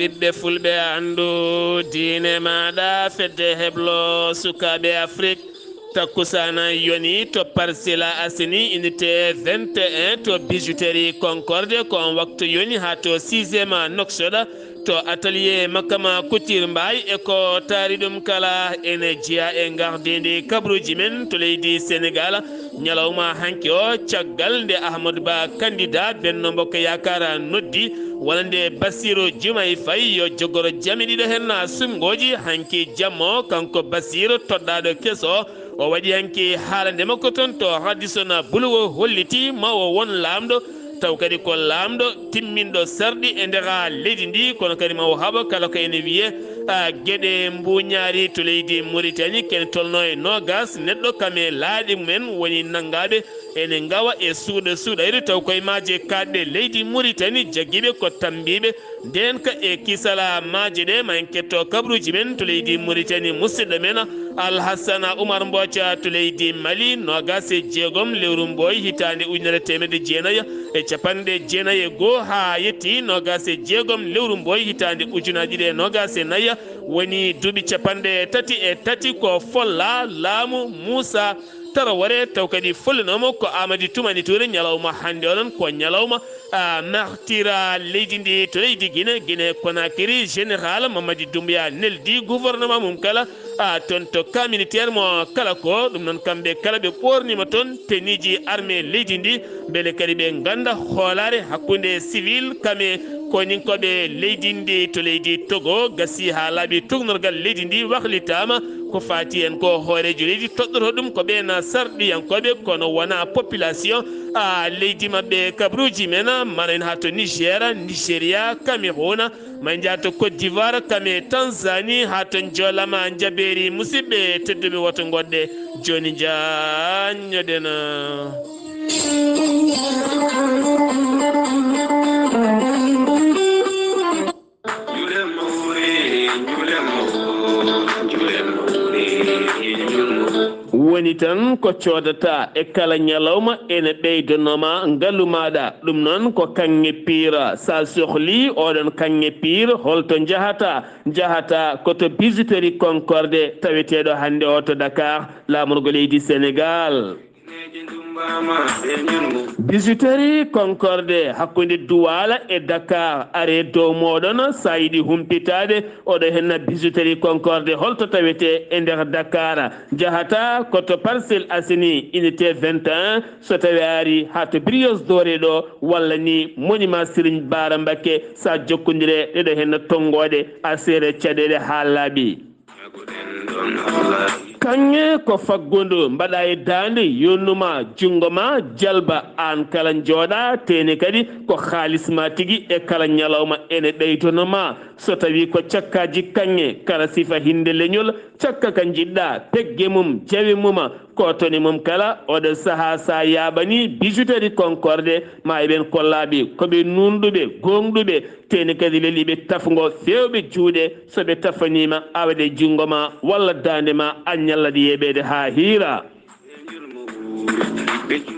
ɓiɓɓe fulɓe andu diine maɗa fedde heblo sukaɓe Afrique takkusana yoni to Parcelles Assainies unité 21 to bijouterie Concorde ko on waktu yoni ha to 6e noksoɗa to atelier makama couture mbay e ko taari ɗum kala ene jeeya e gardidi kabruji men to leydi Sénégal ñalawma hanki o caggal nde Ahmadou Ba candidat Benno Bokk Yakar noddi wonande Bassirou Diomaye Faye yo jogoro jami ɗiɗo hen sumgoji hanki jammo kanko Bassirou toɗɗaɗo keso o waɗi hanki haalande makko toon to haddisona buluwo holliti ma o won lamɗo taw kadi ko lamɗo timminɗo sarɗi e ndera leydi ndi kono kadi ma o haɓa kala ko ene wiye gueɗe mbuñaari to leydi Mauritanie ken tolno e nogas neɗɗo kame laaɗi mumen woni naggaɓe ene gawa e suuɗa suuɗayru taw koye maaje kaɗɗe leydi Mauritanie jagguiɓe ko tambiɓe nden ka e kisala maaje ɗe ma en ketto kabruji men to leydi Mauritanie musidɗo men Alhassana Oumar Mbothia to leydi Mali nogas e jeegom lewru Mboy hitande ujunere temedde jeenayyi e capanɗe jeenayyi e goho ha yetti nogas e jeegom lewru Mboy hitande ujunaji ɗiɗi e nogas e nayyi woni duuɓi capanɗe tati e tati ko folla laamu Moussa Tarawore taw kadi follinoma ko Amady Toumani Touré ñalawma hande onon ko ñalawma martira leydi ndi to leydi Guinée Conakry général Mamadi Doumbouya neldi gouvernement mum kala toon to camp militaire mo kala ko ɗum noon kamɓe kala ɓe ɓornima toon teniji armée leydi ndi beele kadi ɓe ganda hoolare hakkude civil kame koninkoɓe leydi ndi to leydi Togo gasi ha laaɓi tugnorgal leydi ndi wahlitama ko fati en ko hoorejo leydi toɗɗoto ɗum ko ɓen sarɗiyankoɓe kono wona population leydi mabɓe kabruji men mana en ha to Niger Nigéria Cameroun ma jaa to Côte d'Ivoire kame Tanzanie ha to joolama jaɓeri musidɓe tedduɓe woto goɗɗe joni jañoɗen woni tan ko coodata e kala ñalawma ene ɓeydanoma ngalu maɗa ɗum noon ko kanŋe piira sa sohli oɗon kanŋe piir holto jahata koto bijouterie Concorde taweteɗo hande o to Dakar lamorgo leydi Sénégal bijouterie Concorde hakkude Douala e Dakar are dow moɗon sa yiiɗi humpitade oɗo henna bijouterie Concorde holto tawete e nder Dakar jahata koto Parcelles Assainies unité 21 so tawi ari ha to Brioche Doré ɗo walla ni monument Serigne Bara Mbacké sa jokkodire ɗeɗo henna tongoɗe a seere caɗele ha laaɓi kanŋe ko faggundu mbaɗa e dande yonnuma jungo ma jalba an kala jooɗa teni kadi ko haalisma tigui e kala ñalawma ene ɗeytonoma so tawi ko cakkaji kanŋe kala sifa hinde leñol cakka ka jiɗɗa pegge mum jawi mum kotoni mum kala oɗo saaha sa yaɓani bijouterie Concorde ma eɓen kollaɓe koɓe nunɗuɓe gonɗuɓe teni kadi leliɓe tafgo fewɓe juuɗe soɓe tafanima awde jungo ma walla dande ma a ñallade yeɓede ha hiira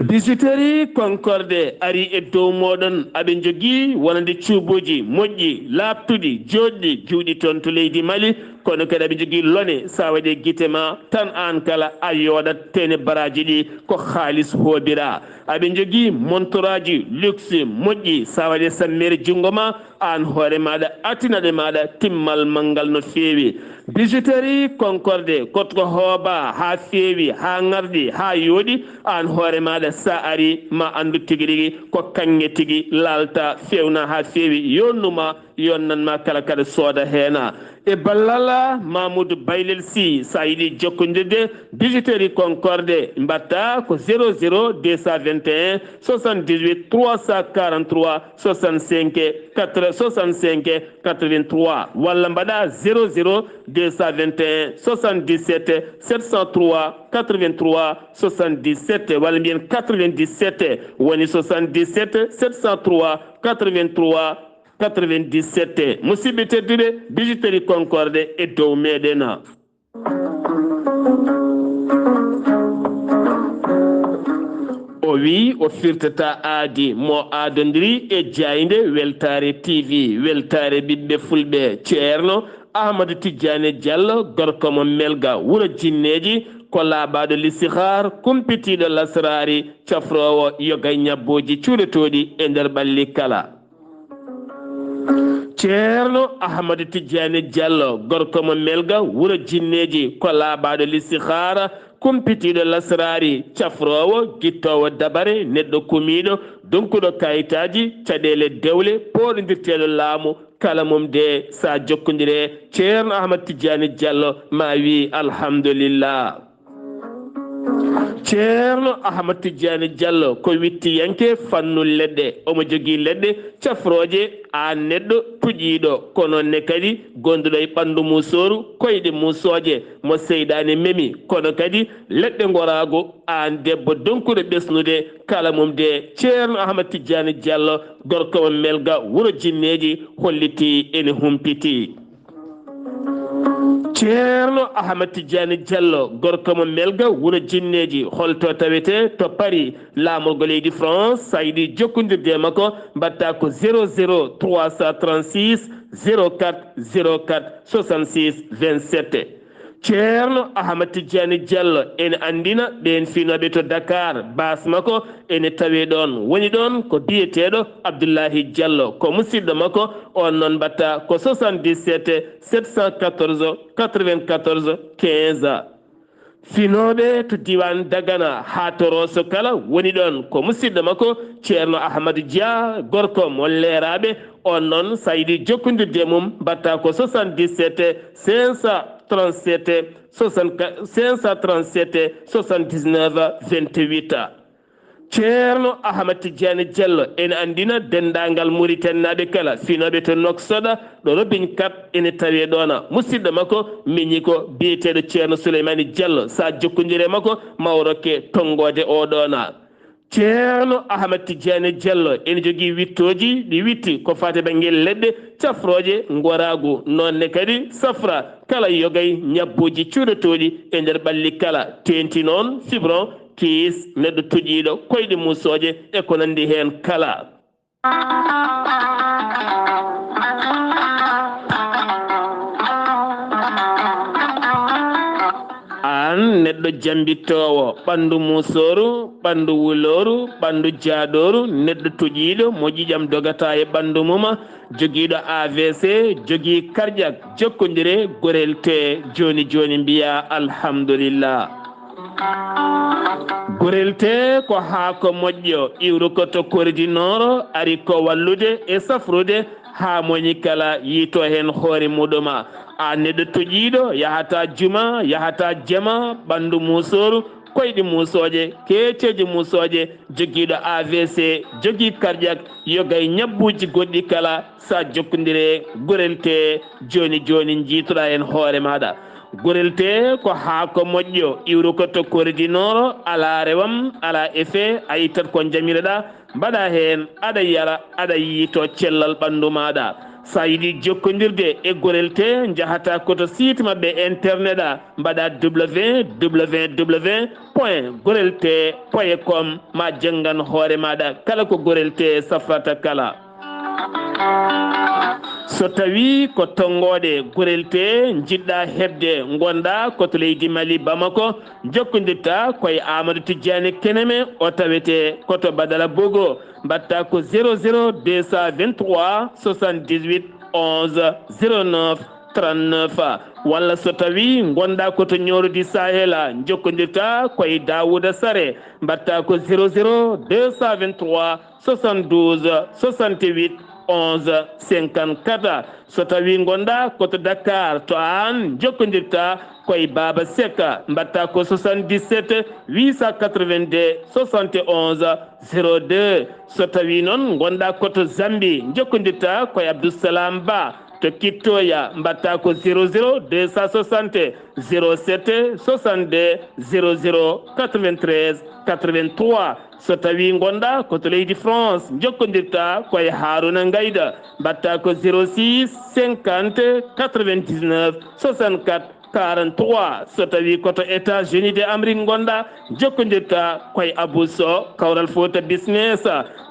bijouterie Concorde ari e dow moɗon aɓe jogui wonande cuubuji moƴƴi labtuɗi joɗɗi juuɗi toon to leydi Mali kono kadi aɓe jogui lone sa waɗe guite ma tan an kala a yooɗat tene baraji ɗi ko haalis hoobira aɓe jogui montoraji luxe moƴƴi sa waɗe sammere jungo ma an hoore maɗa atinaɗe maɗa timmal manggal no feewi bijouterie Concorde kotko hooba ha feewi ha garɗi ha yooɗi an hoore maɗa sa ari ma andu tigui rigui ko kanŋe tigui lalta fewna ha feewi yonnuma yonnanma kala kada sooda heena e ballala Mamoudou Baylel Sy sa yiiɗi jokkodirde bijouterie Concorde mbatta ko 00 221 78 343 65 65 83 walla mbaɗa 00 221 77 703 83 77 walla mbiyen 97 woni 77 703 83 97 musidɓe tedduɓe bijouterie Concorde e dow meɗen wi o firtata aadi mo aadondiri e jayde weltare tv weltare ɓiɓɓe fulɓe ceerno ahmadou tidiane diallo gorko mo melga wuro jinneji ko laaɓaɗo listihar kumpitiɗo lasrari cafrowo yogay ñabboji cuuretoɗi e nder ɓalli kala ceerno ahmadou tidiane diallo gorko mo melga wuro jinneji ko laaɓaɗo listihara kumpitiɗo lasrari cafrowo guittowo dabare neɗɗo kumiɗo donkuɗo kayitaji caɗele dewle poɗodirteɗo laamu kala mum de sa jokkodire ceerno ahmadou tidiane diallo ma wi alhamdulillah ceerno ahmadou tidiane diallo ko wittiyanke fannu leɗɗe omo jogui leɗɗe cafroje a neɗɗo tuƴiɗo kono ne kadi gonduɗo e ɓandu musoru koyɗe musoje mo seyɗani memi kono kadi leɗɗe gorago an debbo donkuɗo ɓesnude kala mum de ceerno ahmadou tidiane diallo gorko mo melga wuro jinneji holliti ene humpiti ceerno ahmadou tidiane diallo gorko mo melga wuro jinneji holto tawete to paris laamorgo leydi france sa yiɗi jokkodirde makko mbatta ko 00 336 04 04 66 27 ceerno ahmadou tidiane diallo ene andina ɓen finoɓe to dakar bas makko ene tawe ɗon woni ɗon ko biyeteɗo abdoullahi diallo ko musidɗo makko on noon mbatta ko 77 714 94 15 finoɓe to diwan dagana ha to rosso kala woni ɗon ko musidɗo makko ceerno ahmadou dia gorko mo leeraɓe on noon sa yiɗi jokkodirde mum mbatta ko 77 537 79 28 ceerno ahmadou tidiane diallo ene andina dendagal mauritannaɓe kala finoɓe to noksoɗa ɗo robin kat ene tawe ɗona musidɗo makko miñi ko biyeteɗo ceerno souleymani diallo sa jokkodire makko mawrokke tongode oɗona ceerno ahmadou tidiane diallo ene jogui wittoji ɗi witti ko fate bangel leɗɗe cafroje goragu nonne kadi safra kala yogay ñabboji cuuretoɗi e nder ɓalli kala tenti noon fibron kiis neɗɗo tuƴiɗo koyɗe musoje e ko nandi hen kala an neɗɗo jambittowo ɓandu musoru ɓandu wuloru ɓandu jaadoru neɗɗo tuƴiɗo mo ƴiƴam dogata e ɓandu muma joguiɗo avc jogui cardiaque jokkodire gorel te joni joni mbiya alhamdulillah gorel te ko haako moƴƴo iwru ko to koridinoro ari ko wallude e safrude ha moñi kala yiito hen hoore muɗuma a neɗɗo toƴiɗo yahata juma yahata jama ɓandu musoru koyɗe musoje keeceji musoje joguiɗo avc jogui cardiaque yogay ñabbuji goɗɗi kala sa jokkodire gorel te joni joni jiitoɗa hen hoore maɗa gorel te ko haako moƴƴo iwru ko to koridinoro ala rewam ala effet a yittat ko jamireɗa mbaɗa hen aɗa yara aɗa yiito cellal ɓandu maɗa sa yiɗi jokkodirde e gorel te jahata koto site mabɓe internet a mbaɗa www point gorel te point com ma janggan hoore maɗa kala ko gorel te safrata kala so tawi ko tonggode gorel te jiɗɗa hebde gonɗa koto leydi mali bamako jokkodirta koye amadou tidiane keneme o tawete koto badala bogo mbatta ko 00 223 78 11 09 39 walla so tawi gonɗa koto ñorudi sahela jokkodirta koye dawouda sare mbatta ko 00 223 72 68 11 54 so tawi gonɗa koto dakar to an jokkodirta koye baba seka mbatta ko 77 882 71 02 so tawi noon gonɗa koto zambi jokkodirta koye abdoussalam ba to kittoya mbatta ko 00 260 07 62 00 93 83 so tawi gonɗa koto leydi france jokkodirta koye haruna gayda mbatta ko 06 50 99 64 43 so tawi koto États-Unis de Amérique gonɗa jokkodirta koye Abou Sow Kawral Fouta Business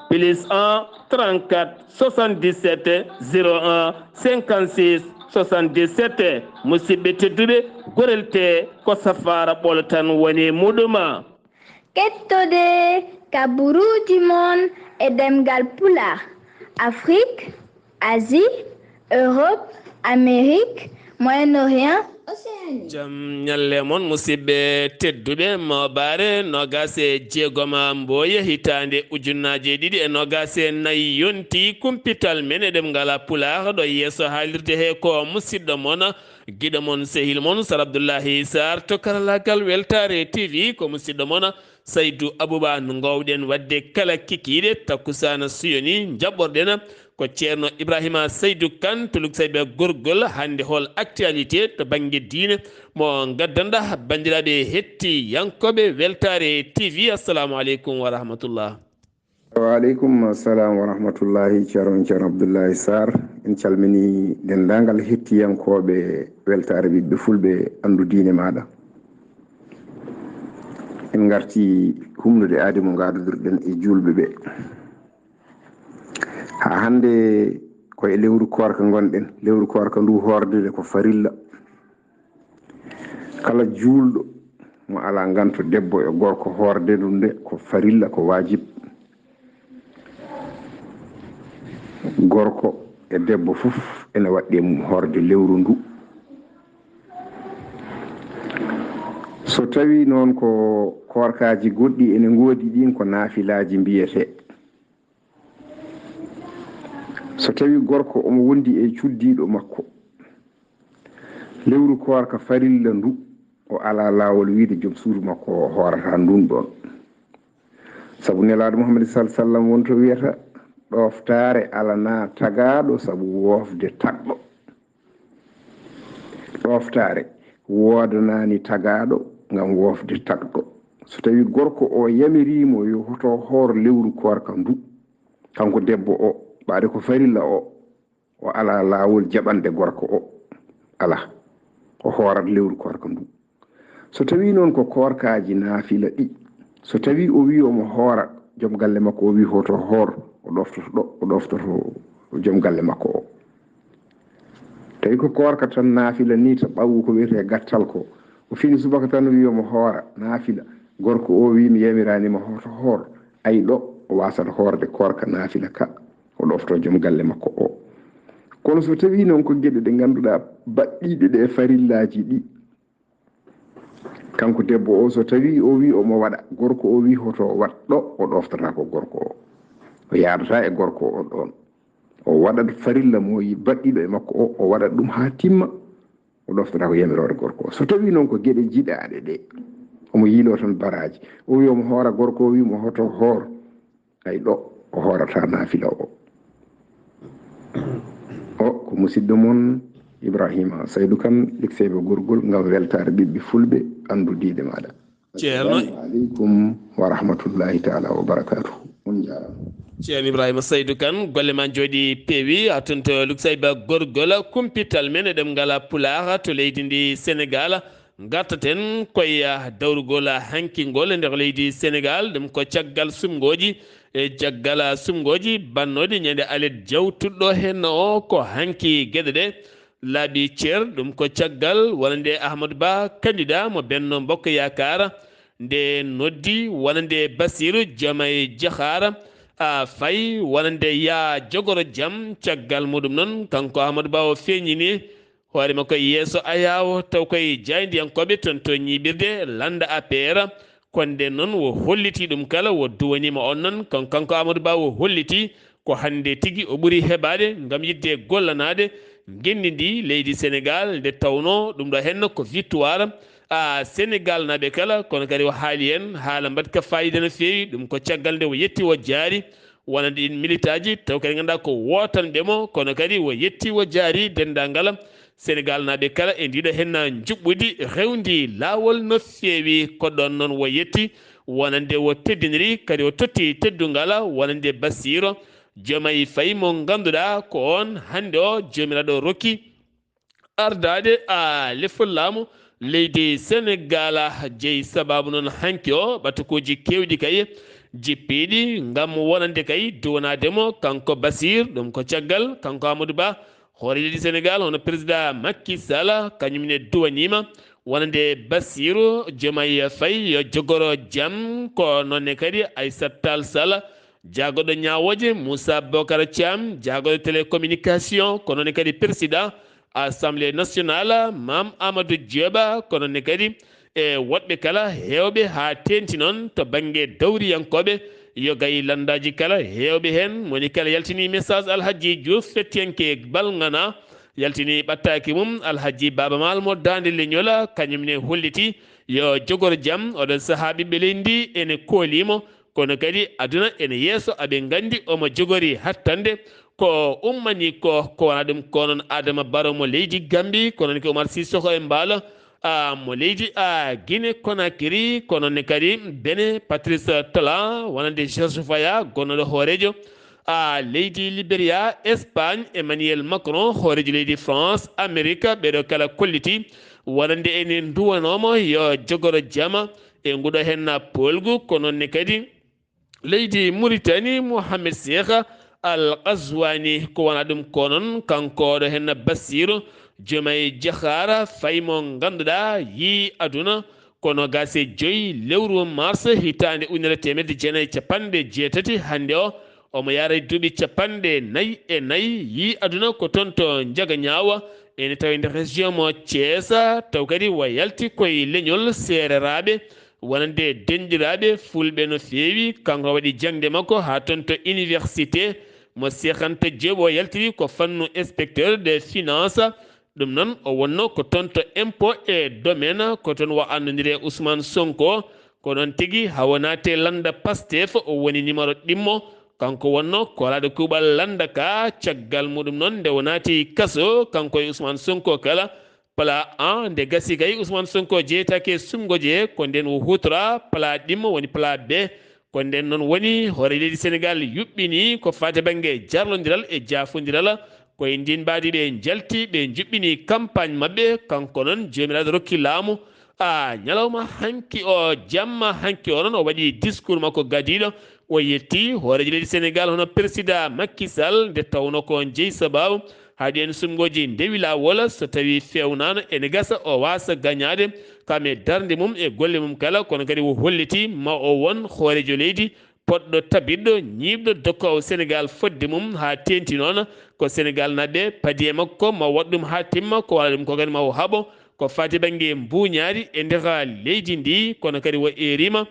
plus 1 34 77 01 56 77 musidɓe tedduɓe gorel te ko safara ɓolo tan woni muɗuma kettode kaburuji mon e ɗemngal pulaar Afrique Asie Europe Amérique Moyen-Orient Océanie. Jam nyalle mon musidɓe tedduɓe mawbaare nogase jeegoma mbooye hitande ujunnaje ɗiɗi e nogase nayi yonti kumpital men e ɗemngal pulaar ɗo yeeso haalirde he ko musidɗo mon giɗo mon sehil mon Sar Abdullaahi Saar to karalagal weltare TV ko musidɗo mon Saydou Abouba no gowɗen wadde kala kikiɗe takkusana suyoni jaɓɓorɗen ko ceerno Ibrahima Seydou Kane to luksayɓe gorgol hande hol actualité to banggue diine mo gaddanɗa bandiraɓe hetti yankoɓe weltare TV assalamu aleykum wa rahmatullah. Wa aleykum assalam wa rahmatullahi ceerno Abdullaahi Saar en calmini dendagal hettiyankoɓe weltare ɓiɓɓe fulɓe andu diine maɗa en garti humnude aadi mo gadodirɗen e julɓe ɓe ha hande koye lewru korka gonɗen lewru korka ndu hordede ko farilla kala julɗo mo ala ganto debbo e gorko horde ɗum nde ko farilla ko wajib gorko e debbo fof ene waɗɗi mum horde lewru ndu so tawi noon ko korkaji goɗɗi ene ngoodi ɗin ko naafilaji mbiyete so tawi gorko omo wondi e cuddiɗo makko lewru korka farilla ndu o ala lawol wiide joom suudu makko o horata ndun ɗon sabu nelaɗo Muhammad sallallahu alaihi wasallam wonto wiyata ɗoftare alana tagaɗo sabu wofde tagɗo ɗoftare wodanani tagaɗo ngam wofde tagɗo so tawi gorko o yamirimo yo hoto hoor lewru korka ndu kanko debbo o ɓaade ko farilla o ala lawol jaɓande gorko o ala o hoorat lewru korka ndu so tawi noon ko korkaji naafila ɗi so tawi o wi omo hoora joom galle makko o wi hoto hoor o ɗoftoto ɗo o ɗoftoto joom galle makko o tawi ko korka tan naafila ni to ɓawu ko wiyete gattal ko o fini subaka tan wi omo hoora naafila gorko o wi mi yamiranima hoto hoor ay ɗo o wasata hoorde korka naafila ka o ɗofto joom galle makko o kono so tawi noon ko gueɗe ɗe ganduɗa baɗɗiɗe ɗe farillaji ɗi kanko debbo o so tawi o wi omo waɗa gorko o wi hoto wat ɗo o ɗoftata ko gorko o yadata e gorko o ɗon o waɗat farilla mo yi baɗɗiɗo e makko o waɗat ɗum ha timma o ɗoftata ko yamirore gorko o so tawi noon ko gueɗe jiɗaɗe ɗe omo yiilo tan baraji o wi omo hoora gorko o wi mo hoto hoor ay ɗo o hoorata naafila o ko musidɗo mon Ibrahima Saydou Kane likseɓe gorgol ngam weltare ɓiɓɓe fulɓe andu diide maɗa ceerno aleykum wa rahmatullahi taala wa barakatuh on jarama ceerno Ibrahima Saydou Kane golle ma jooɗi peewi hatonto luksayba gorgol kumpital men e ɗemngal pulaar to leydi ndi Sénégal gartaten koye dawrugol hankingol e nder leydi Sénégal ɗum ko caggal sumgoji e caggal sumgoji bannode ñande alet jawtuɗɗo hen o ko hanki gueɗe ɗe laaɓi ceer ɗum ko caggal wonande Ahmadou Ba candidat mo Benno Bokk Yakar nde noddi wonande Bassirou Diomaye Diakhar a fayi wonande ya jogoro jaam caggal muɗum noon kanko Ahmadou Ba o feeñini hoore makko yeeso ayawo taw koye jaydiyankoɓe toon to ñiɓirde landa APR konde noon wo holliti ɗum kala wo duwanima on noon kanko Amadou Ba wo holliti ko hande tigui o ɓuuri heɓade gam yidde gollanade gendi ndi leydi Sénégal nde tawno ɗum ɗo henno ko victoire Sénégal naɓe kala kono kadi o haali en haala mbaɗka fayida no fewi ɗum ko caggal nde o yetti wo jaari wonande ɗin militaji taw kadi ganduɗa ko wotanɓemo kono kadi o yetti wo jaari dendagal Sénégal naɓe kala e ndiɗo henna juɓɓudi rewndi lawol no fewi ko ɗon noon wo yetti wonande wo teddiniri kadi o totti teddungal wonande Bassirou Diomaye Faye mo ganduɗa ko on hande o jomiraɗo rokki ardade a lefol laamu leydi Sénégal jeyi sababu noon hanki o batukuji kewɗi kay jippiɗi ngam wonande kay duwanademo kanko Basir ɗum ko caggal kanko Amadou Ba hoore leydi Sénégal hono président Macky Sall kañumne duwanima wonande Basiru Diomaye Faye yo jogoro jaam ko nonne kadi Aissata Tall Sall jagoɗo ñawoje Moussa Bocar Thiam jagoɗo télécommunication ko nonne kadi président Assemblée nationale Mam Amadou Dioba kono ne kadi e woɓɓe kala hewɓe ha tenti noon to banggue dawriyankoɓe yo gayi landaji kala hewɓe hen moni kala yaltini message Alhaji Diouf fettiyanke balgana yaltini ɓattaki mum Alhaji Baba Mal mo dande leñola kañumne holliti yo jogor jaam oɗon saaha ɓiɓɓe leydi ene koolimo kono kadi aduna ene yeeso aɓe gandi omo jogori hattande ko ummani ko wona ɗum ko noon Adama Barrow mo leydi Gambie kono ko Oumar Sissoko e mbaalo mo leydi Guinée Conakry kono ne kadi Benin Patrice Talon wonande George Weah gonnoɗo hoorejo leydi Libéria Espagne Emmanuel Macron hoorejo leydi France Amérique ɓeɗo kala kolliti wonande ene duwanomo yo jogoro jama e nguɗo hen polgu kono ne kadi leydi Mauritanie Mohamed Cheikh Al Qazwani ko wona ɗum ko noon kanko ɗo hen Bassirou Diomaye Diakhar Faye mo ganduɗa yi aduna kono gase joyi lewru mars hitande ujunere temedde jeenayyi capanɗe jeetati hande o omo yaara duuɓi capanɗe nayyi e nayyi yi aduna ko toon to Ndiaga Ñaawa ene tawi nder région mo Thiès taw kadi wa yalti koye leñol sereraɓe wonande denɗiraɓe fulɓe no feewi kanko waɗi jangde makko ha toon to université mo Cheikh Anta Diop o yaltiri ko fannu inspecteur des finances ɗum noon o wonno ko toon to impôt et domaine ko toon wa andodiri Ousmane Sonko ko noon tigui hawo naate landa Pastef o woni numéro ɗimmo kanko wonno ko alaɗo kuuɓal landa ka caggal muɗum noon nde o naati kaso kanko e Ousmane Sonko kala pala 1 nde gasi kay Ousmane Sonko jeeytake sumgoje he ko nden o hutora pala ɗimmo woni pala B ko nden noon woni hoore leydi Sénégal yuɓɓini ko fate banggue jarlodiral e jafodiral koye ndin mbaadi ɓe jalti ɓe juɓɓini campagne mabɓe kanko noon jomiraɗo rokki laamu ñalawma hanki o jamma hanki o noon o waɗi discours makko gadiɗo o yetti hoorejo leydi Sénégal hono président Macky Sall nde tawno ko jeeyi sababu haɗi en sumgoji ndewi lawol so tawi fewnano ene gasa o wasa gagnade kame darde mum e golle mum kala kono kadi o holliti ma o won hoorejo leydi poɗɗo tabidɗo ñiɓɗo dokkowo Sénégal fodde mum ha tenti noon ko Sénégal naɓe paadi e makko ma waɗ ɗum ha timma ko wala ɗum ko kadi ma o haaɓo ko fati banggue mbuñaari e nder leydi ndi kono kadi o erima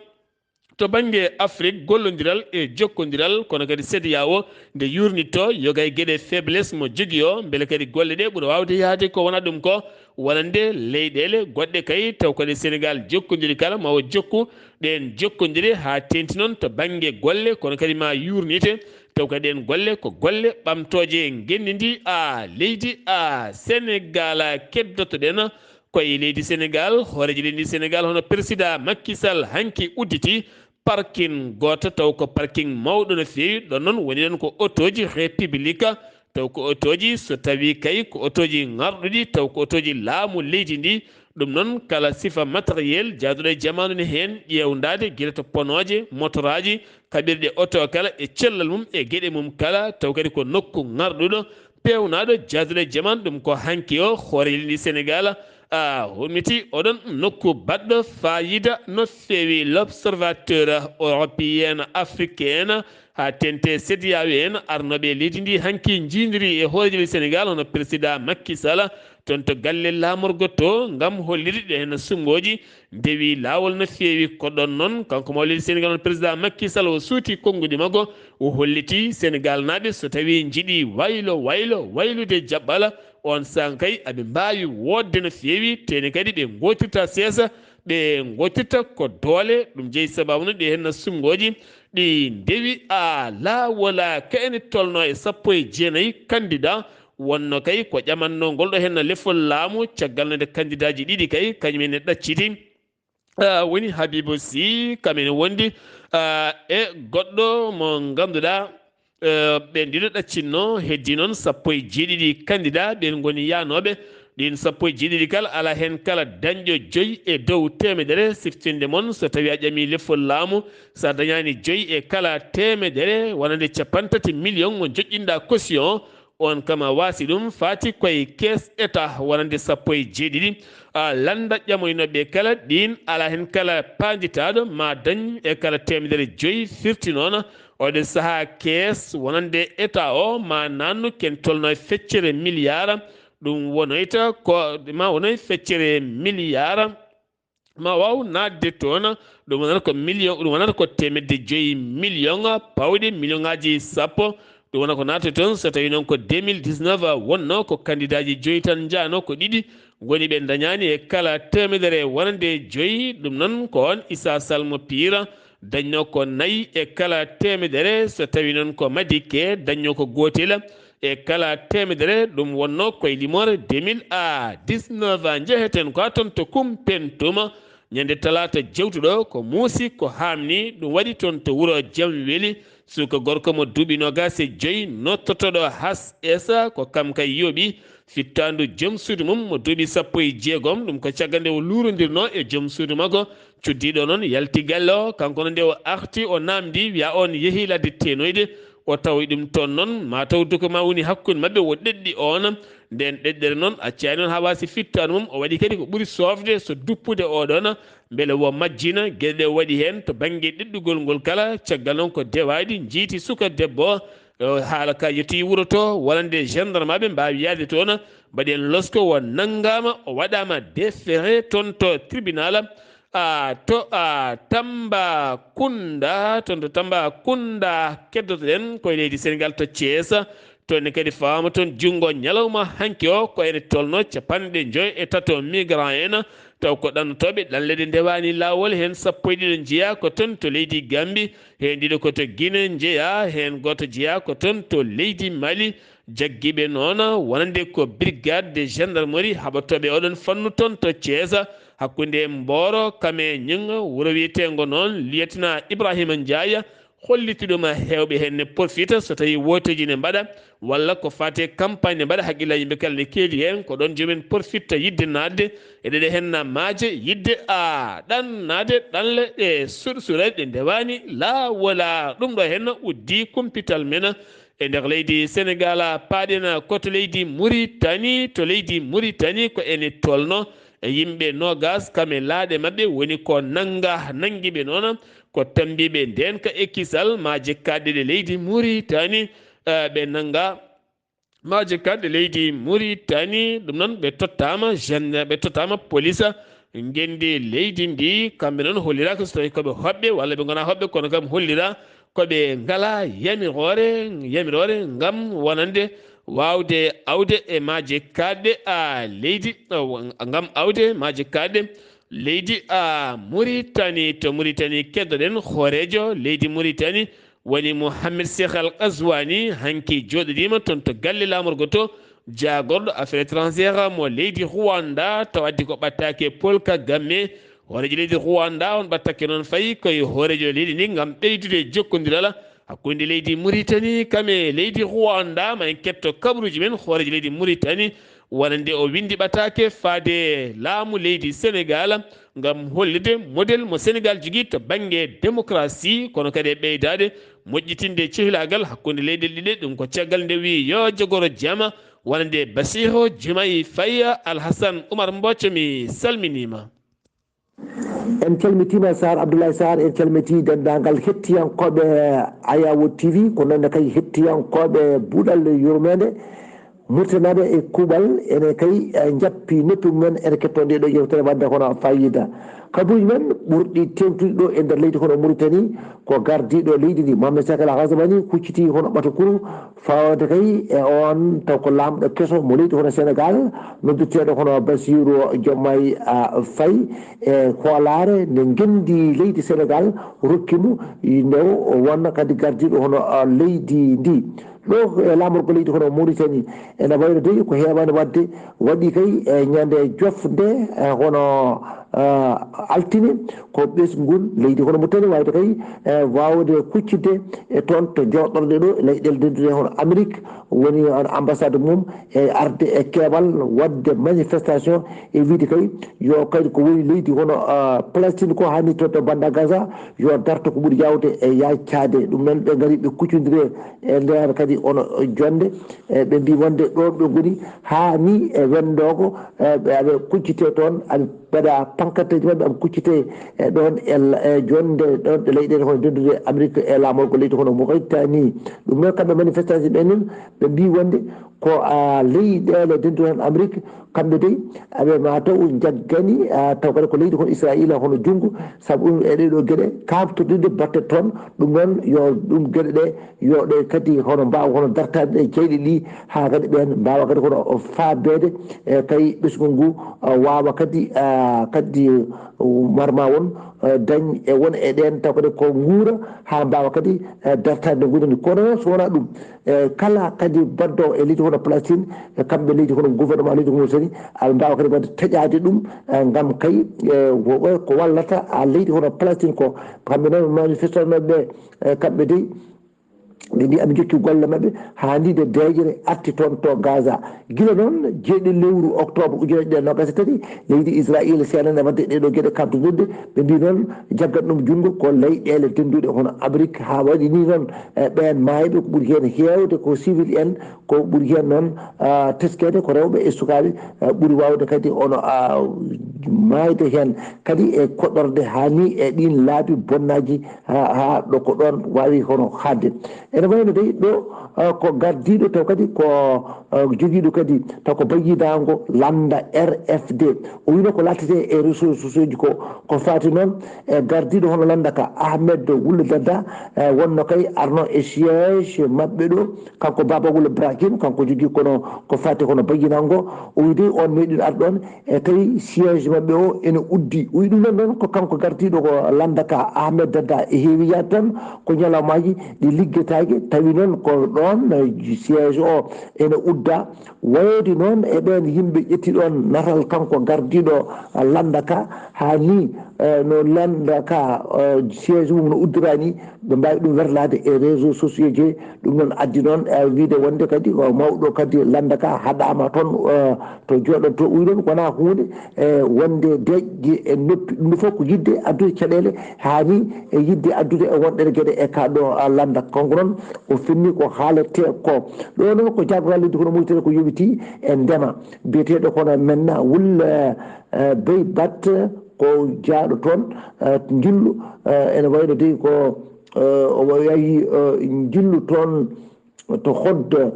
to banggue Afrique gollodiral e jokkodiral kono kadi CEDEAO nde yurnitto yogay gueɗe faiblesse mo jogui o beele kadi golle ɗe ɓuura wawde yaade ko wona ɗum ko wonande leyɗele goɗɗe kay taw kadi Sénégal jokkodiri kala ma o jokku ɗen jokkodiri ha tenti noon to banggue golle kono kadi ma yurnite taw kadi en golle ko golle ɓamtoje genni ndi leydi Sénégal keddotoɗen koye leydi Sénégal hoorejo leydi Sénégal hono président Macky Sall hanki udditi parking goto taw ko parking mawɗo no fewi ɗon noon woni ɗon ko autoji république taw ko autoji so tawi kay ko autoji garɗuɗi taw ko autoji laamu leydi ndi ɗum noon kala sifa matériel jaaduɗo e jamanu ne hen ƴewdade guila to ponoje motoraji kaɓirɗe auto kala e cellal mum e gueɗe mum kala taw kadi ko nokku garɗuɗo pewnaɗo jaaduɗo e jamanu ɗum ko hanki o hoore leydi Sénégal hormiti oɗon nokku baɗɗo fayida no fewi l'observateur européenne africaine ha tente CEDEAO en arnoɓe leydi ndi hanki jindiri e hoorejo leydi Sénégal hono président Macky Sall toon to galle lamorgo to gam holliriɗe hen sungoji ndewi lawol no fewi koɗon noon kanko maw leydi Sénégal hono président Macky Sall o suuti konngudi makko o holliti Sénégal naɓe so tawi jiiɗi waylude jaɓɓala on san kay aɓe mbawi wodde no fewi tene kadi ɓe gotirta seesa ɓe gotirta ko doole ɗum jeeyi sababu no ɗi hen sumgoji ɗi ndewi lawola ka ene tolno e 19 candidat wonno kay ko ƴamanno ngolɗo hen lefol laamu caggal nde candidat ji ɗiɗi kay kañumene ɗacciti woni Habibou Sy kamene wondi e goɗɗo mo ganduɗa ɓe ndiɗo ɗaccinno heddi noon 17 candidat ɓen goni yanoɓe ɗin sappo e jeeɗiɗi kala ala hen kala dañƴo joyi e dow temedere siftinde moon so tawi a ƴami leffol laamu sa dañani joyi e kala temedere wonande 50 million mo joƴƴinɗa caution on kama wasi ɗum fati koye caisse état wonande sappo e jeeɗiɗi landa ƴamoynoɓe kala ɗin ala hen kala panditaɗo ma dañ e kala temedere joyi firti noon oɗo saaha caisse wonande état o ma nannu ken tolno e feccere milliard ɗum wonoyta ko ma wonoy feccere milliard ma waw nadde toon ɗum wonata ko million ɗum wonata ko temedde joyi million pawɗi million ngaji sappo ɗum wona ko natta toon so tawi noon ko 2019 wonno ko candidat ji joyi tan jano ko ɗiɗi goni ɓe dañani e kala temedere wonande joyi ɗum noon ko on Issa Salmo Pire dañno ko 4 e kala temedere so tawi noon ko Madike dañno ko gotel e kala temedere ɗum wonno koye limore 2019 jeheten ko toon to Kumpentuma ñande talata jewtuɗo ko muusi ko hamni ɗum waɗi toon to wuuro Jam Weeli suka gorko mo duuɓi 25 nottotoɗo has esa ko kam kay yooɓi fittandu joom suudu mum mo duuɓi 16 ɗum ko caggal nde o lurodirno e joom suudu makko cuddiɗo noon yalti galle o kanko nde o arti o namdi wiya on yeehi ladde tenoyde o tawi ɗum toon noon ma taw duko ma woni hakkude mabɓe o ɗeɗɗi on nden ɗeɗɗere noon accani noon ha wasi fittanu mum o waɗi kadi ko ɓuuri sofde so duppude oɗon beele wo majjina gueɗe ɗe waɗi hen to banggue ɗeɗɗugol ngol kala caggal noon ko dewaɗi jiiti suka debbo haala ka yetti wuuro to walande gendarme aɓe mbawi yaade toon mbaɗi en losko o nanggama o waɗama déféré toon to tribunal to Tambacounda toon to Tambacounda keddotoɗen koye leydi Sénégal to Thiés toon kadi fama toon junggo ñalawma hanki o ko ene tolno 53 migrant en taw ko ɗannotoɓe ɗanleɗe ndewani lawol hen 12 jeeya ko toon to leydi Gambie hen ɗiɗo ko to Guinée jeeya hen goto jeeya ko toon to leydi Mali jagguiɓe noon wonande ko brigade de gendarmerie haɓatoɓe oɗon fannu toon to Thiés hakkude Mboro Kame Ñing wuuro wiyetego noon lieutenant Ibrahima Ndiaye hollitiɗuma hewɓe hen profita so tawi woteji ne mbaɗa walla ko fate campagne ne mbaɗa haqqilla yimɓe kala ne keeli hen ko ɗon jomumen profita yidde nadde eɗeɗe hen maaje yidde ɗan nade ɗanle ɗe sursureɗe ɗe ndewani lawola ɗum ɗo hen uddi kumpital men e nder leydi Sénégal paaɗen koto leydi Mauritanie to leydi Mauritanie ko ene tolno e yimɓe nogas kame laaɗe mabɓe woni ko nanguiɓe noon ko tambiɓe nden ka ekkisal ma jekkadde ɗe leydi Mauritanie ɓe nanga ma jekkadde leydi Mauritanie ɗum noon ɓe tottama police gendi leydi ndi kamɓe noon holliraka so tawi koɓe hoɓɓe walla ɓe gona hoɓɓe kono kam hollira koɓe ngala yamirore ngam wonande wawde awde e maje kadde leydi ngam awde maje kadde leydi Mauritanie to Mauritanie keddoɗen hoorejo leydi Mauritanie woni Mohamed Cheikh Al Qazwani hanki joɗodima toon to galle lamorgo to jagorɗo affaire étrangère mo leydi Rwanda taw addi ko ɓattake Paul Kagame hoorejo leydi Rwanda on ɓattake noon fayi koye hoorejo leydi ndi gam ɓeydude jokkodiral hakkude leydi Mauritanie kame leydi Rwanda ma en ketto kabaruji men hoorejo leydi Mauritanie wonande o windi ɓatake faade laamu leydi Sénégal ngam hollide modèle mo Sénégal jogui to banggue démocratie kono kadi e ɓeydade moƴƴitinde cehilagal hakkude leyɗele ɗiɗe ɗum ko caggal nde wi yo jogoro jama wonande Bassirou Diomaye Faye Alhassane Oumar Mbocco mi salminima. en calmitima Sar Abdullaahi Saar en calmiti dendagal hettiyankoɓe Ayawo TV ko noonne kay hettiyankoɓe buuɗal yurmede murtanaɓe e kuuɓal ene kay jappi noppi mumen ene ketto nde ɗo yewtere wadde kono fayida kabuji men ɓurɗi tengtude ɗo e nder leydi kono Mauritanie ko gardiɗo leydi ndi Mohamed Cheikh Al Qazwani hucciti hono ɓatakuru fawde kay e on taw ko lamɗo keso mo leydi hono Sénégal nodduteɗo hono Bassirou Diomaye Faye e hoolare nde gendi leydi Sénégal rokkimo ndew wonna kadi gardiɗo hono leydi ndi ɗo e lamorgo leydi hono Mauritanie ene wayno dey ko heewani wadde waɗi kay e ñande jofde hono altine ko ɓesgol leydi hono mo tani wawde kay wawde kuccide e toon to joɗɗorde ɗo leyɗele dendude hono Amérique woni ambassade mum e arde e keɓal wadde manifestation e wiide kay yo kadi ko woni leydi hono Palestine ko hani to banda Gaza yo darto ko ɓuuri yawde e yaccade ɗum noon ɓe gari ɓe kuccodire e nder kadi ono jonde ɓe mbi wonde ɗon ɓe goni hani e wendogo aɓe kuccite toon aɓe mbaɗa pancarteji mabɓe aɓe kuccite ɗon e jonde ɗon ɗe leyɗele hono dendude Amérique e lamorgo leydi hono Mauritanie ɗum noon kamɓe manifestation ɓenin ɓe mbi wonde ko leyɗele dendude hen Amérique kamɓe dey aɓe mataw jaggani taw kadi ko leydi hono Israila hono junggo saabu ɗum e ɗeɗo gueɗe kamtodirde batte toon ɗum noon yo ɗum gueɗe ɗe yo ɗe kadi hono mbawa hono dartade ɗe jeyɗe ɗi ha kadi ɓen mbawa kadi hono fabede kay ɓesgu ngu wawa kadi kadi marma won dañ e won e ɗen taw kadi ko guura ha mbawa kadi dartade gudani kono noon so wona ɗum kala kadi baddo e leydi hono Palestine kamɓe leydi hono gouvernement leydi hono tani aɓe mbawa kadi wadde taƴade ɗum gam kay ko wallata leydi hono Palestine ko kamɓe noon manifestation ɓe kamɓe dey ɓe mbi aɓe jokki golle mabɓe haalide deejere arti toon to Gaza guila noon jeeɗi lewru octobre ujunere ɗe nogas e tati leydi Israël senane wadde ɗeɗo gueɗe kamtodirde ɓe mbi noon jaggat ɗum jungo ko leyɗele denduɗe hono Amérique ha waɗi ni noon ɓen mayɓe ko ɓuuri hen hewde ko civil en ko ɓuuri hen noon teskede ko rewɓe e sukaɓe ɓuuri wawde kadi ono mayde hen kadi e koɗɗorde hani e ɗin laabi bonnaji ha ɗo ko ɗon wawi hono hadde ene wayno dey ɗo ko gardiɗo taw kadi ko joguiɗo kadi taw ko bayidago landa RFD o wino ko lattete e réseaux sociaux ji ko fati noon e gardiɗo hono landa ka Ahmed Wule Dada wonno kay arno e siège mabɓe ɗo kanko Baba Wule Brahim kanko jogui kono ko fati kono bayinago o wi dey on meɗin arɗon e tawi siège mabɓe o ene uddi o wi ɗum ɗon noon ko kanko gardiɗo ko landa ka Ahmed Dada e heewi yaade tan ko ñalawmaji ɗi ligguetake tawi noon ko ɗon siège o ene udda wayde noon e ɓen yimɓe ƴetti ɗon natal kanko gardiɗo landa ka ha ni no landa ka siège mum no uddirani ɓe mbawi ɗum werlade e réseaux sociaux ji ɗum noon addi noon wiide wonde kadi mawɗo kadi landa ka haɗama toon to joɗon to ɓuuri ɗon wona hunde wonde deƴƴi e noppi ɗum fof ko yidde addude caɗele hani e yidde addude e wonɗene gueɗe e kaɗo landa konko noon o finni ko haalete ko ɗo noon ko jagora leydi kono Mauritanie ko yowiti e ndema biyeteɗo kono maintenant Wulle Bey Bat ko jaaɗo toon jillu ene wayno dey ko o yahi jillu toon to hodde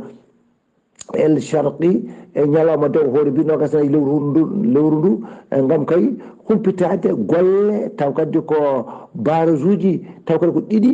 El Sharqi e ñalawma dew hoore mbi nogas nayi lewru ndu gam kay humpitade golle taw kadi ko barage uji taw kadi ko ɗiɗi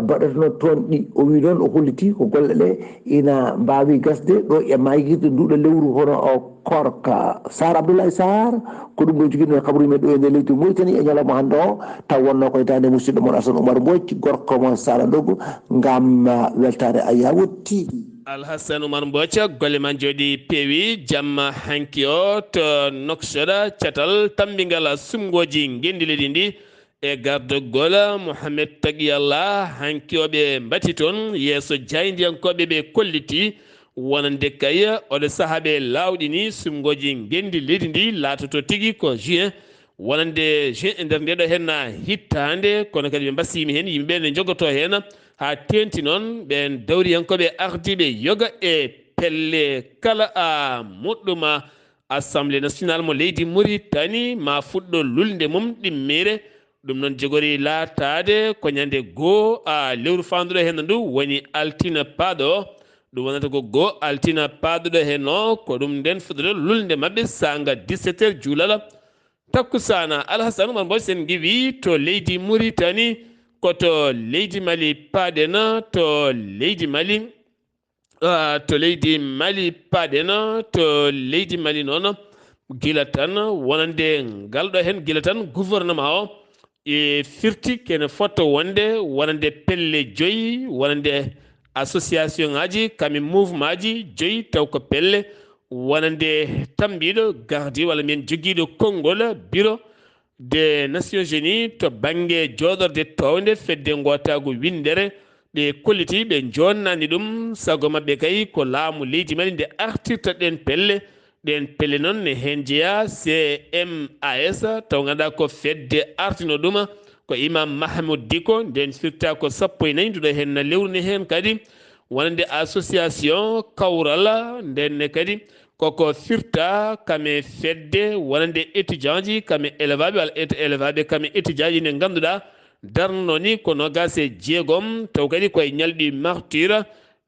baɗatono toon ɗi o wi noon o holliti ko golle ɗe ina mbawi gasde ɗo e mayirde nduɗo lewru hono o korka Saar Abdullaahi Saar ko ɗum ɗo joguino kabaru men ɗo e nder leydi Mauritanie e ñalawma hande o taw wonno koye dande musidɗo moon Assane Oumar Mbodj gorko mo Sara Ndogo gam weltare a yawotti Alhassane Oumar Mbodj golle man jooɗi peewi jamma hanki o to Nouakchott catal tambingal sumgoji gendi leydi ndi e gardogol Mouhamed Taguiyallah hanki o ɓe mbati toon yeeso jaydiyankoɓe ɓe kolliti wonande kay oɗo saahaɓe lawɗi ni sumgoji gendi leydi ndi latoto tigui ko juin wonande juin e nder ndeɗo hen hittande kono kadi ɓe mbasimi hen yimɓeɓe ne jogoto hen ha tenti noon ɓen dawriyankoɓe ardiɓe yoga e pelle kala moɗɗuma assemblée nationale mo leydi Mauritanie ma fuɗɗo lulde mum ɗimmire ɗum noon jogori latade ko ñande goo lewru fanduɗo hen ndu woni altina paaɗo ɗum wonata ko goo altina paaɗuɗo hen o ko ɗum nden fuɗɗode lulde mabɓe sanga 17 heures juulala takkusana Alhassane Oumar Mbodj sen giwi to leydi Mauritanie koto leydi Mali paaɗen to leydi Mali paaɗen to leydi Mali noon gila tan wonande ngalɗo hen gila tan gouvernement o e firti kene fotto wonande pelle joyyi wonande association ngaji kami mouvement ji joyyi taw ko pelle wonande tambiɗo gardi walla men joguiɗo konngol bureau des Nations Unies to bange jodorde towde fedde gotago windere ɓe kolliti ɓe jonnani ɗum sago mabɓe kay ko laamu leydi mali nde artirta ɗen pelle noon ne hen jeeya CMAS taw ganduɗa ko fedde artino ɗum ko imam Mahmoud Diko nden firta ko 14 nduɗo hen lewru ne hen kadi wonande association kawral nden kadi koko firta kame fedde wonande étudiant ji kame élevaɓe walla élevaɓe kame étudiant ji nde ganduɗa darnoni ko nogase jeegom taw kadi koye ñalɗi martyre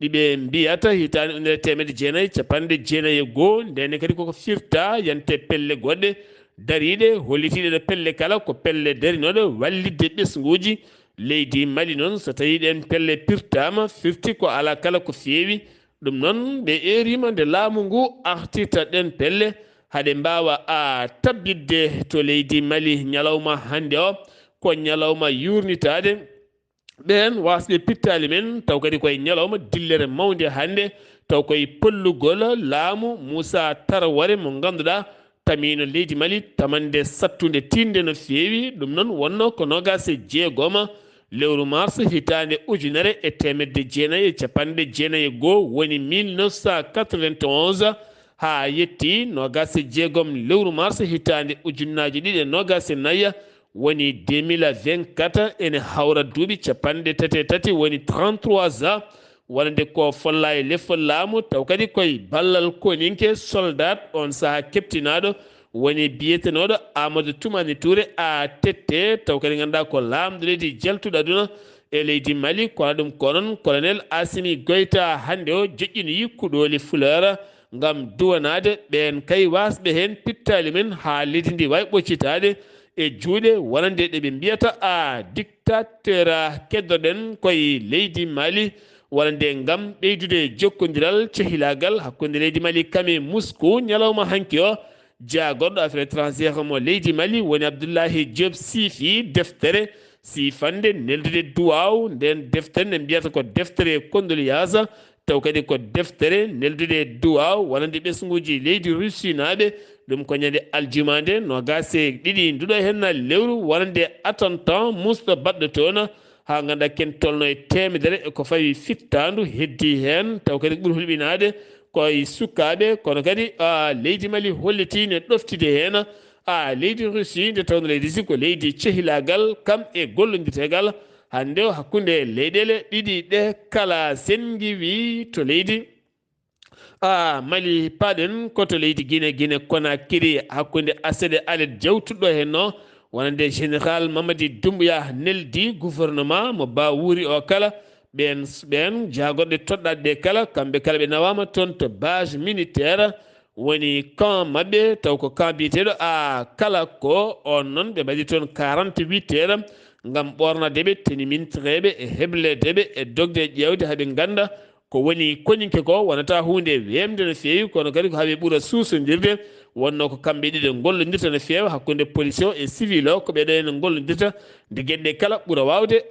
ɗiɓe mbiyata hitande 1991 ndene kadi koko firta yante pelle goɗɗe dariɗe hollitiɗe ɗo pelle kala ko pelle darinoɗe wallidde ɓesguji leydi Mali noon so tawi ɗen pelle pirtama firti ko ala kala ko feewi ɗum noon ɓe erima nde laamu ngu artirta ɗen pelle haɗe mbawa a tabbidde to leydi Mali ñalawma hande o ko ñalawma yurnitade ɓen wasɓe pittali men taw kadi koye ñalawma dillere mawde hande taw koye pollugol laamu Moussa Tarawore mo ganduɗa tamino leydi Mali tamande sattude tinde no feewi ɗum noon wonno ko nogase jeegoma lewru mars hitande 1991 woni 1991 ha yetti nogase jeegom lewru mars hitande 2024 woni 2024 ene hawra duuɓi capanɗe tati woni 33 ans wonande ko folla e lefol laamu taw kadi koye ballal koninke soldat on saaha keptinaɗo woni biyetenoɗo Amadou Toumani Touré a tette taw kadi ganduɗa ko lamɗo leydi jaltuɗo aduna e leydi Mali kono ɗum ko noon colonel Assimi Goïta hande o joƴƴini yikkuɗoli Fleur ngam duwanade ɓen kay wasɓe hen pittali men ha leydi ndi wawi ɓoccitade e juuɗe wonande ɗeɓe mbiyata a dictateur keddoɗen koye leydi Mali wonande ngam ɓeydude jokkodiral cehilagal hakkude leydi Mali kame Moscou ñalawma hanki o jagorɗo affaire étrangére mo leydi Mali woni Abdullahi Diop siifi deftere sifande neldude duwaw nden deftere nde mbiyata ko deftere condoléance taw kadi ko deftere neldude duwaw wonande ɓesguji leydi Russie naɓe ɗum ko ñande aljuma nde nogase ɗiɗi nduɗo hen lewru wonande attentat musto baɗɗo toon ha ganduɗa ken tolno e temedere eko fawi fittandu heddi hen taw kadi ɓuuri hulɓinade koye sukaɓe kono kadi leydi Mali holliti ne ɗoftide hen leydi Russie nde tawno leydi Russie ko leydi cehilagal kam e golloditegal hande o hakkude leyɗele ɗiɗi ɗe kala sengi wi to leydi Mali paɗen koto leydi Guinée Conakry hakkude Assede Alet jawtuɗo hen no wonande général Mamadi Doumbouya neldi gouvernement mo ba wuuri o kala ɓen jagorɗe toɗɗaɗe ɗe kala kamɓe kala ɓe nawama toon to base militaire woni camp mabɓe taw ko camp biyeteɗo kala ko on noon ɓe mbaɗi toon 48 heures ngam ɓornadeɓe tenimintireɓe e hebledeɓe e dogde ƴewde haaɓe ganda ko woni koñinke ko wonata hunde wemde no feewi kono kadi ko haaɓe ɓuura susodirde wonno ko kamɓe ɗiɗo gollodirta no feewa hakkude police o e civil o ko ɓeɗo ene gollodirta nde gueɗe kala ɓuura wawde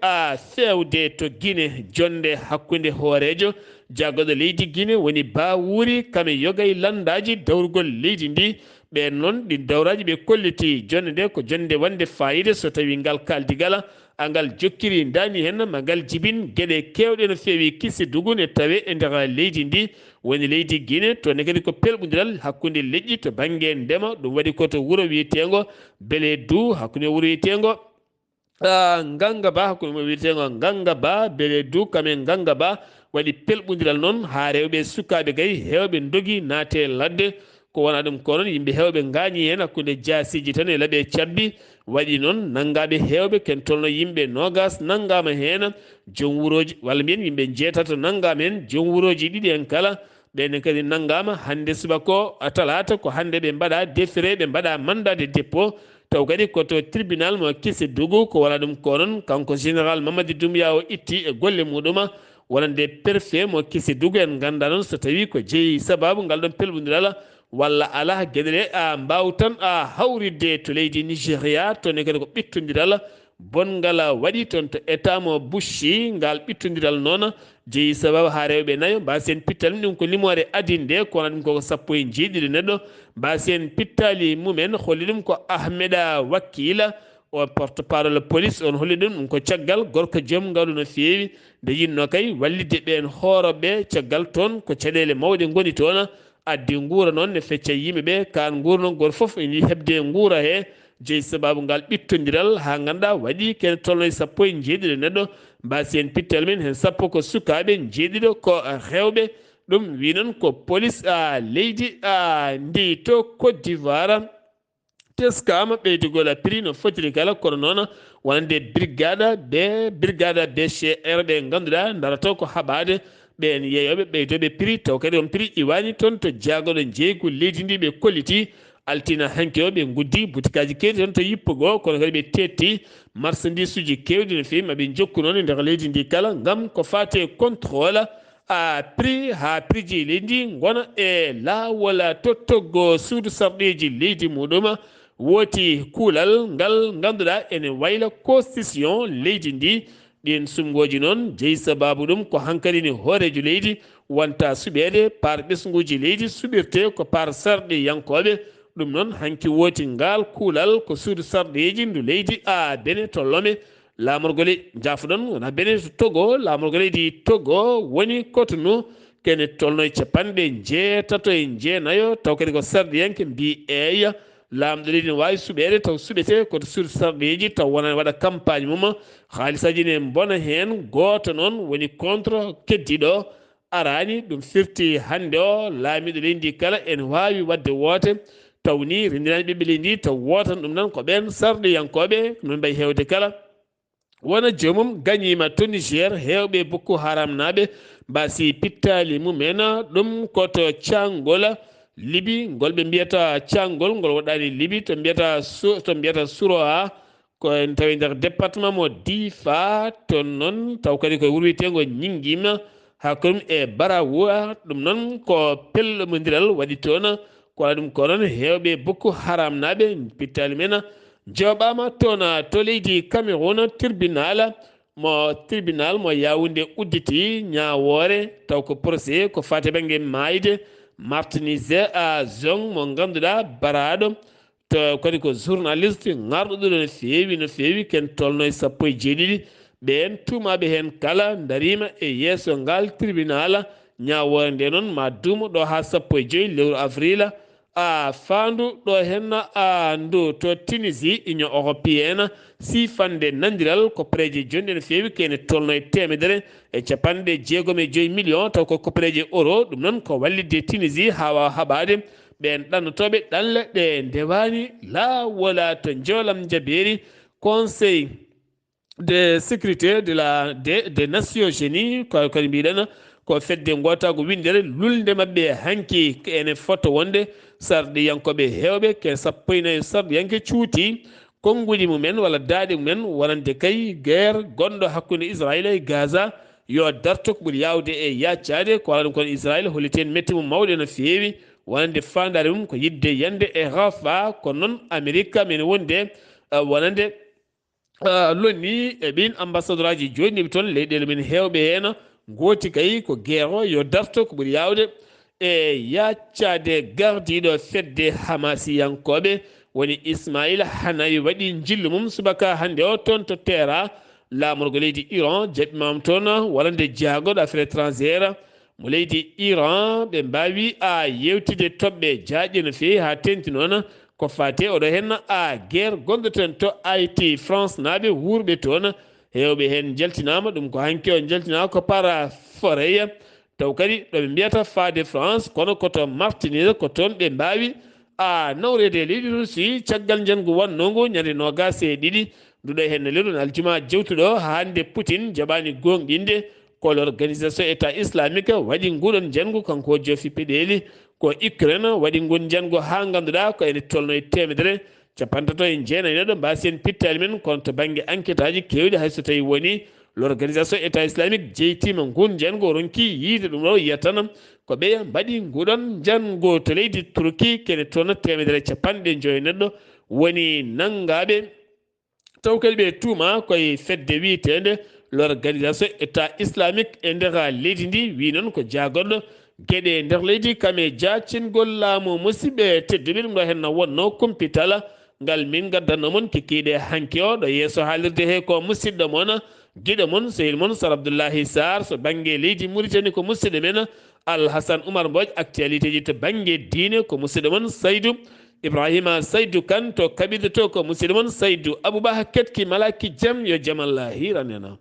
fewde to Guinée jonde hakkude hoorejo jaggoɗo leydi Guinée woni Bawuri kame yogay landaji dawrugol leydi ndi ɓen noon ɗi dawraji ɓe kolliti jonde nde ko jonde wande fayida so tawi ngal kaldigala angal jokkiri dani hen magal jibin gueɗe kewɗe no feewi kisse dugune tawe e nder leydi ndi woni leydi Guinée to ne kadi ko pelɓodiral hakkude leƴƴi to banggue ndema ɗum waɗi koto wuuro wiyetego Beledou hakkude wuuro wiyetego Ngangaba hakkude wuuro wiyetego Ngangaba Beledou kame Ngangaba waɗi pelɓodiral noon ha rewɓe sukaɓe kay hewɓe dogui naate ladde ko wona ɗum ko noon yimɓe hewɓe gañi hen hakkude jasiji tan e laaɓe cabbi waɗi noon naggaɓe hewɓe ken tolno yimɓe nogas naggama hen joom wuroji walla mbiyen yimɓe jeetato naggama hen joom wuroji ɗiɗi en kala ɓenne kadi naggama hande subako talata ko hande ɓe mbaɗa déféré ɓe mbaɗa mandat de dépôt taw kadi koto tribunal mo Kisse Dougou ko wona ɗum ko noon kanko général Mamadi Doumbouya o itti e golle muɗum wonande préfet mo Kisse Dougou en ganda noon so tawi ko jeeyi sababu ngal ɗon pelɓodiral walla ala gueɗe a mbaw tan a hawridde to leydi Nigéria toon kadi ko ɓittodiral bongal waɗi toon to état mo Bushi ngal ɓittodiral noon jeeyi sababu ha rewɓe nayo mbasen pittal ɗum ko limore adinde kono ɗum koko sappo e jeeɗiɗi neɗɗo mbasen pittali mumen holli ɗum ko Ahmeda Wakkila o porte parole police on holli ɗum ko caggal gorko joom ngaalu no feewi nde yinno kay wallidde ɓen hooroɓe caggal toon ko caɗele mawɗe goni toon addi nguura noon ne fecca yimɓeɓe kan nguura noon goto foof ene hebde nguura he jeeyi sababu ngal ɓittodiral ha ganduɗa waɗi kene tolno e sappo e jeeɗiɗo neɗɗo mbasi hen pittal men hen sappo ko sukaɓe jeeɗiɗo ko rewɓe ɗum wi noon ko police leydi ndi to Côte d'Ivoire teskama ɓeydugol prix no fotiri kala kono noon wonande brigade BCR ɓe ganduɗa darata ko haɓade ɓen yeeyoɓe ɓeydoɓe prix taw kadi on prix iwani toon to jaagoɗo jeeygu leydi ndi ɓe kolliti altina hanke o ɓe guddi butikaji kewɗi toon to yippugo kono kadi ɓe tetti marchandise uji kewɗi no fewi maɓe jokku noon e nder leydi ndi kala gam ko fate contrôle prix ha prix ji leydi ndi gona e lawol tottoggo suudu sarɗeji leydi muɗum wooti kuulal ngal ganduɗa ene wayla constitution leydi ndi ɗin sumgoji noon jeeyi sababu ɗum ko hankkadi ni hoorejo leydi wonta suɓede par ɓesguji leydi suɓirte ko par sarɗi yankoɓe ɗum noon hanki wooti ngal kuulal ko suudu sarɗeji ndu leydi Benin tollome lamorgol jafuɗon wona Benin to Togo lamorgol leydi Togo woni Cotonou kene tolno e capanɗe jeetato e jeenayo taw kadi ko sarɗiyanke mbi eeya lamɗo leydi ne wawi suɓede taw suɓete koto suudu sarɗeji taw wona waɗa campagne mum haalisaji ne bona hen goto noon woni contre keddiɗo arani ɗum firti hande o laamiɗo leydi ndi kala ene wawi wadde woote taw ni rendinani ɓiɓɓe leydi ndi taw wotan ɗum noon ko ɓen sarɗiyankoɓe non mbayi hewde kala wona joomum gañima to Niger hewɓe Boko Haram naɓe mbasi pittali mumen ɗum koto cangol Libi ngol ɓe mbiyata cangol ngol waɗani Libi to mbiyata Suroa ko en tawi nder département mo Difa toon noon taw kadi koye wuro wiyetengo Ñinguima hakkude e Barawoua ɗum noon ko pellomodiral waɗi toon ko waɗa ɗum ko noon hewɓe Boko Haram naɓe pittali men joɓama toon to leydi Cameroun tribunal mo Yaoundé udditi ñawore taw ko procès ko fate banggue mayde martinise zong mo ganduɗa baraɗo to kadi ko journaliste garɗuɗo no fewi ken tolno e sappo e jeeɗiɗi ɓen tumaɓe hen kala darima e yeeso ngal tribunal ñawore nde noon ma duuma ɗo ha sappo e joyyi lewru avril faandu ɗo hen ndu to Tunisie union européenne sifande nandiral koppareje jonɗe no fewi kene tolno e temedere e capanɗe jeegom e joyyi million taw ko koppareje euro ɗum noon ko wallidde Tunisie ha wawa haɓade ɓen ɗannotoɓe ɗalle ɗe ndewani lawola to joolam jabeeri conseil de sécurité des nations unies kadi mbiɗen ko fedde gotago windere lulde mabɓe hanki ene foto wonde sarɗiyankoɓe hewɓe ke sappo e nayyi sarɗiyanke cuuti konguji mumen walla daaɗe mumen wonande kay guerre gonɗo hakkude Israël e Gaza yo darto ko ɓuuri yawde e yaccade ko wala ɗum kono Israël holliten metti mum mawɗe no fewi wonande fandare mum ko yidde yande e Rafa ko noon Amérique men wonde wonande lonni e ɓin ambassadeur aji joniɓe toon leyɗele men hewɓe hen gooti kay ko guerre o yo darto ko ɓuuri yawde e yaccade gardiɗo fedde hamasiyankoɓe woni Ismaïla Hanayi waɗi jillu mum subaka hande o toon to Tera lamorgo leydi Iran jaɓɓimam toon walande jaagoɗo affaire étrangére mo leydi Iran ɓe mbawi yewtide toɓɓe jaaƴe no fewi ha tenti noon ko fate oɗo hen guerre gonɗo ten to Haïti France naɓe wurɓe toon hewɓe hen jaltinama ɗum ko hanki o jaltinama ko par forêt taw kadi ɗoɓe mbiyata faade France kono koto Martinique ko toon ɓe mbawi nawrede leydi Russie caggal jangu wannongu ñande nogas e ɗiɗi nduɗo hen no lewru aljuma jewtuɗo hande Poutine jaɓani gonɗinde ko l'organisation état islamique waɗi nguɗon jangu kanko joofi peɗeli ko Ukraine waɗi ngun jangu ha ganduɗa ko ene tolno e temedere capantato e jeenayyi neɗɗo mbasi en pittali men kono to banggue enquête aji kewɗi hayso tawi woni l'organisation état islamique jeytima ngun jango ronki yiide ɗum ɗo yiyatanam ko ɓe mbaɗi nguɗon jango to leydi turki kene toon 150 neɗɗo woni nangaɓe taw kadi ɓe tuuma koye fedde wiitede l'organisation état islamique e nder leydi ndi wi noon ko jaagoɗɗo gueɗe nder leydi kame jacingol laamu musidɓe tedduɓe ɗum ɗo henna wonno kumpital ngal min gaddanno moon kikiɗe hanki o ɗo yeeso haalirde he ko musidɗo moon guiɗo moon sehil moon Sar Abdullaahi Saar so banggue leydi Mauritanie ko musidɗo men Alhassane Oumar Mbodj actualité ji to banggue diine ko musidɗo moon Saydou Ibrahima Saydou Kane to kaɓirɗe to ko musidɗo moon Saydou Aboubaha Ketki Malaki Jam yo jaam Allah hiranena